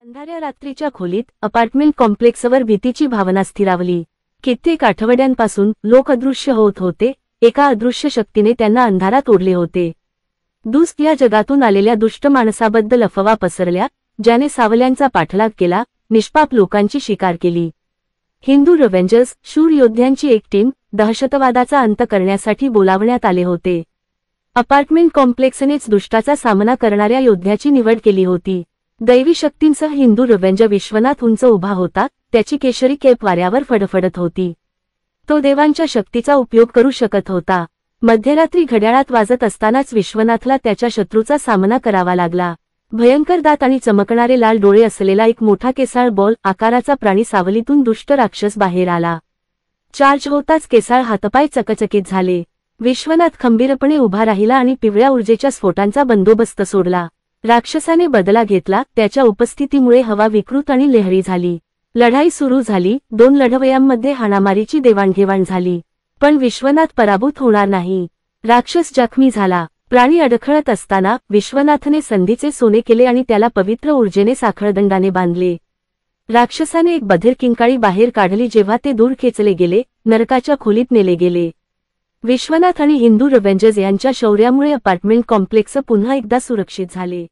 अंधाऱ्या रात्रीच्या खोलीत अपार्टमेंट कॉम्प्लेक्सवर भीतीची भावना स्थिरावली। कित्येक आठवड्यांपासून लोक अदृश्य होत होते। एका अदृश्य शक्तीने त्यांना अंधारात ओढले होते। दुष्ट या जगातून आलेल्या दुष्ट माणसाबद्दल अफवा पसरल्या, ज्याने सावल्यांचा पाठलाग केला, निष्पाप लोकांची शिकार केली। हिंदू रिव्हेंजर्स, शूर योद्ध्यांची एक टीम, दहशतवादाचा अंत करण्यासाठी बोलावण्यात आले होते। अपार्टमेंट कॉम्प्लेक्सनेच दुष्टाचा सामना करणाऱ्या योद्ध्याची निवड केली होती। दैवी शक्तींसह हिंदू रिव्हेंजर विश्वनाथ उंच उभा होता, त्याची केशरी केप वाऱ्यावर फडफडत होती। तो देवांच्या शक्तीचा उपयोग करू शकत होता। मध्यरात्री घड्याळात वाजत असतानाच विश्वनाथला त्याच्या शत्रूचा सामना करावा लागला। भयंकर दात आणि चमकणारे लाल डोळे असलेला एक मोठा केसाळ बॉल आकाराचा प्राणी सावलीतून दुष्ट राक्षस बाहेर आला। चार्ज होताच केसाळ हातपाय चकचकीत झाले। विश्वनाथ खंबीरपणे उभा राहिला आणि पिवळ्या ऊर्जेच्या स्फोटांचा बंदोबस्त सोडला। राक्षसाने बदला घेतला, त्याच्या उपस्थितीमुळे हवा विकृत आणि लहरी झाली। लढाई सुरू झाली, दोन लढवयांमध्ये हाणामारीची देवाणघेवाण झाली, पण विश्वनाथ पराभूत होणार नाही। राक्षस जखमी झाला। प्राणी अडखळत असताना विश्वनाथने संधीचे सोने केले आणि त्याला पवित्र ऊर्जेने साखळदंडाने बांधले। राक्षसाने एक बधीर किंकाळी बाहेर काढली जेव्हा ते दूर खेचले गेले, नरकाच्या खोलीत नेले गेले। विश्वनाथ आणि हिंदू रिव्हेंजर्स यांच्या शौर्यामुळे अपार्टमेंट कॉम्प्लेक्स पुन्हा एकदा सुरक्षित झाले।